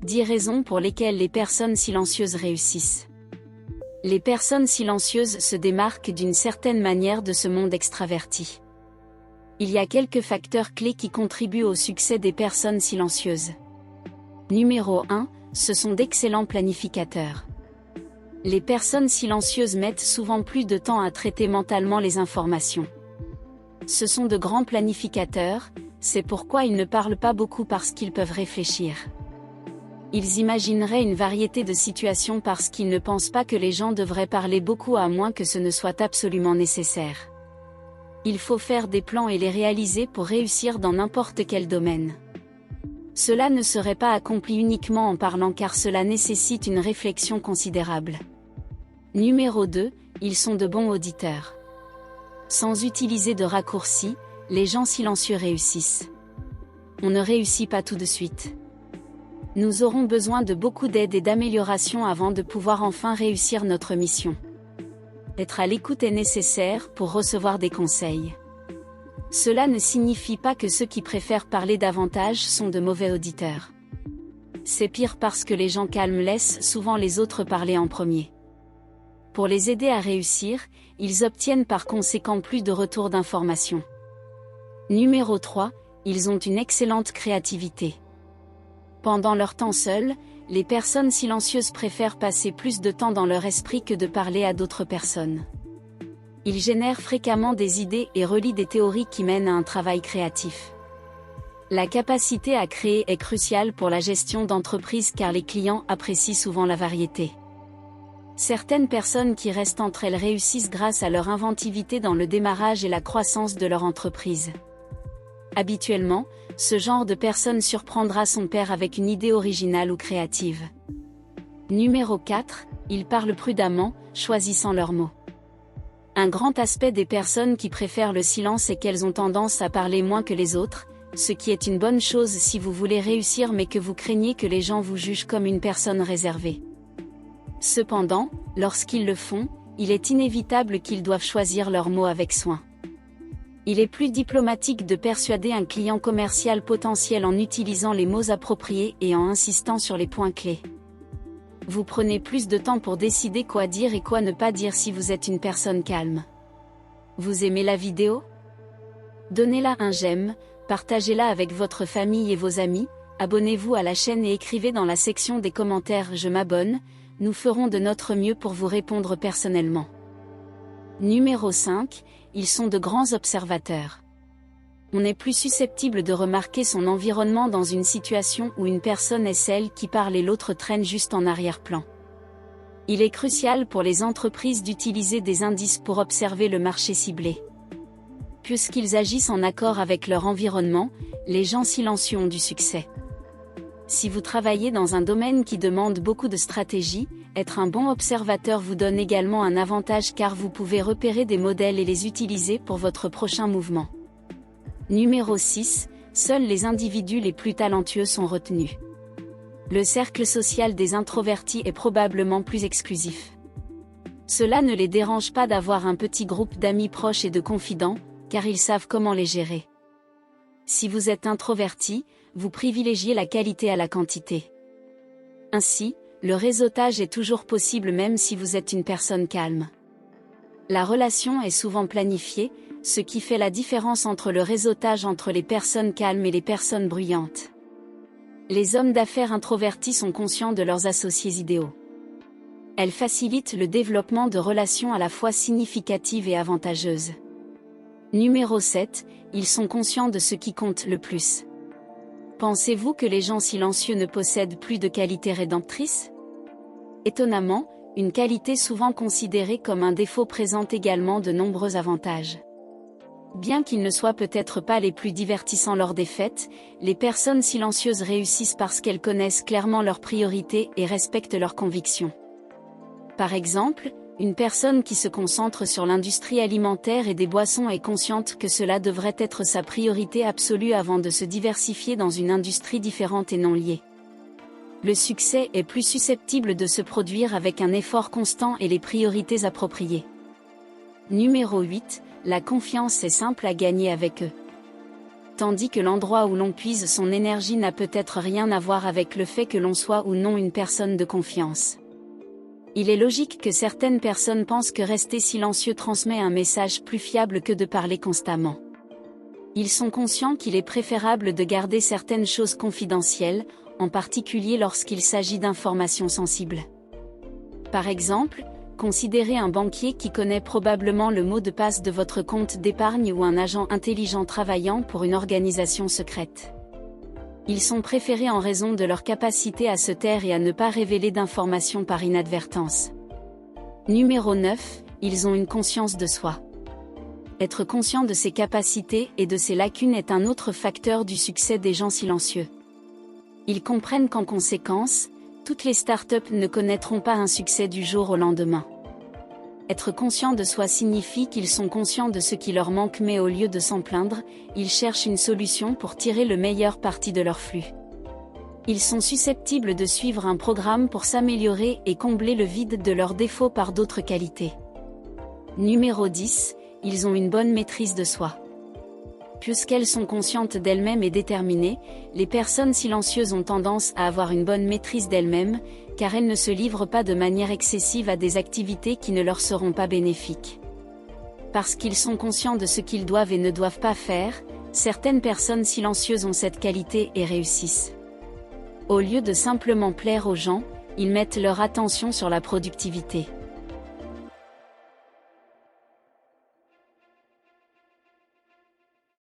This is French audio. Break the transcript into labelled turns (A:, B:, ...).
A: 10 raisons pour lesquelles les personnes silencieuses réussissent. Les personnes silencieuses se démarquent d'une certaine manière de ce monde extraverti. Il y a quelques facteurs clés qui contribuent au succès des personnes silencieuses. Numéro 1, ce sont d'excellents planificateurs. Les personnes silencieuses mettent souvent plus de temps à traiter mentalement les informations. Ce sont de grands planificateurs, c'est pourquoi ils ne parlent pas beaucoup parce qu'ils peuvent réfléchir. Ils imagineraient une variété de situations parce qu'ils ne pensent pas que les gens devraient parler beaucoup à moins que ce ne soit absolument nécessaire. Il faut faire des plans et les réaliser pour réussir dans n'importe quel domaine. Cela ne serait pas accompli uniquement en parlant car cela nécessite une réflexion considérable. Numéro 2, ils sont de bons auditeurs. Sans utiliser de raccourcis, les gens silencieux réussissent. On ne réussit pas tout de suite. Nous aurons besoin de beaucoup d'aide et d'amélioration avant de pouvoir enfin réussir notre mission. Être à l'écoute est nécessaire pour recevoir des conseils. Cela ne signifie pas que ceux qui préfèrent parler davantage sont de mauvais auditeurs. C'est pire parce que les gens calmes laissent souvent les autres parler en premier. Pour les aider à réussir, ils obtiennent par conséquent plus de retours d'informations. Numéro 3, ils ont une excellente créativité. Pendant leur temps seul, les personnes silencieuses préfèrent passer plus de temps dans leur esprit que de parler à d'autres personnes. Ils génèrent fréquemment des idées et relient des théories qui mènent à un travail créatif. La capacité à créer est cruciale pour la gestion d'entreprise car les clients apprécient souvent la variété. Certaines personnes qui restent entre elles réussissent grâce à leur inventivité dans le démarrage et la croissance de leur entreprise. Habituellement, ce genre de personne surprendra son père avec une idée originale ou créative. Numéro 4, ils parlent prudemment, choisissant leurs mots. Un grand aspect des personnes qui préfèrent le silence est qu'elles ont tendance à parler moins que les autres, ce qui est une bonne chose si vous voulez réussir mais que vous craignez que les gens vous jugent comme une personne réservée. Cependant, lorsqu'ils le font, il est inévitable qu'ils doivent choisir leurs mots avec soin. Il est plus diplomatique de persuader un client commercial potentiel en utilisant les mots appropriés et en insistant sur les points clés. Vous prenez plus de temps pour décider quoi dire et quoi ne pas dire si vous êtes une personne calme. Vous aimez la vidéo? Donnez-la un j'aime, partagez-la avec votre famille et vos amis, abonnez-vous à la chaîne et écrivez dans la section des commentaires « Je m'abonne », nous ferons de notre mieux pour vous répondre personnellement. Numéro 5, ils sont de grands observateurs. On est plus susceptible de remarquer son environnement dans une situation où une personne est celle qui parle et l'autre traîne juste en arrière-plan. Il est crucial pour les entreprises d'utiliser des indices pour observer le marché ciblé. Puisqu'ils agissent en accord avec leur environnement, les gens silencieux ont du succès. Si vous travaillez dans un domaine qui demande beaucoup de stratégie, être un bon observateur vous donne également un avantage car vous pouvez repérer des modèles et les utiliser pour votre prochain mouvement. Numéro 6, seuls les individus les plus talentueux sont retenus. Le cercle social des introvertis est probablement plus exclusif. Cela ne les dérange pas d'avoir un petit groupe d'amis proches et de confidents, car ils savent comment les gérer. Si vous êtes introverti, vous privilégiez la qualité à la quantité. Ainsi, le réseautage est toujours possible même si vous êtes une personne calme. La relation est souvent planifiée, ce qui fait la différence entre le réseautage entre les personnes calmes et les personnes bruyantes. Les hommes d'affaires introvertis sont conscients de leurs associés idéaux. Elles facilitent le développement de relations à la fois significatives et avantageuses. Numéro 7, ils sont conscients de ce qui compte le plus. Pensez-vous que les gens silencieux ne possèdent plus de qualités rédemptrices? Étonnamment, une qualité souvent considérée comme un défaut présente également de nombreux avantages. Bien qu'ils ne soient peut-être pas les plus divertissants lors des fêtes, les personnes silencieuses réussissent parce qu'elles connaissent clairement leurs priorités et respectent leurs convictions. Par exemple, une personne qui se concentre sur l'industrie alimentaire et des boissons est consciente que cela devrait être sa priorité absolue avant de se diversifier dans une industrie différente et non liée. Le succès est plus susceptible de se produire avec un effort constant et les priorités appropriées. Numéro 8, la confiance est simple à gagner avec eux. tandis que l'endroit où l'on puise son énergie n'a peut-être rien à voir avec le fait que l'on soit ou non une personne de confiance. Il est logique que certaines personnes pensent que rester silencieux transmet un message plus fiable que de parler constamment. Ils sont conscients qu'il est préférable de garder certaines choses confidentielles, en particulier lorsqu'il s'agit d'informations sensibles. Par exemple, considérez un banquier qui connaît probablement le mot de passe de votre compte d'épargne ou un agent intelligent travaillant pour une organisation secrète. Ils sont préférés en raison de leur capacité à se taire et à ne pas révéler d'informations par inadvertance. Numéro 9, ils ont une conscience de soi. Être conscient de ses capacités et de ses lacunes est un autre facteur du succès des gens silencieux. Ils comprennent qu'en conséquence, toutes les startups ne connaîtront pas un succès du jour au lendemain. Être conscient de soi signifie qu'ils sont conscients de ce qui leur manque, mais au lieu de s'en plaindre, ils cherchent une solution pour tirer le meilleur parti de leur flux. Ils sont susceptibles de suivre un programme pour s'améliorer et combler le vide de leurs défauts par d'autres qualités. Numéro 10, ils ont une bonne maîtrise de soi. Puisqu'elles sont conscientes d'elles-mêmes et déterminées, les personnes silencieuses ont tendance à avoir une bonne maîtrise d'elles-mêmes, car elles ne se livrent pas de manière excessive à des activités qui ne leur seront pas bénéfiques. Parce qu'ils sont conscients de ce qu'ils doivent et ne doivent pas faire, certaines personnes silencieuses ont cette qualité et réussissent. Au lieu de simplement plaire aux gens, ils mettent leur attention sur la productivité.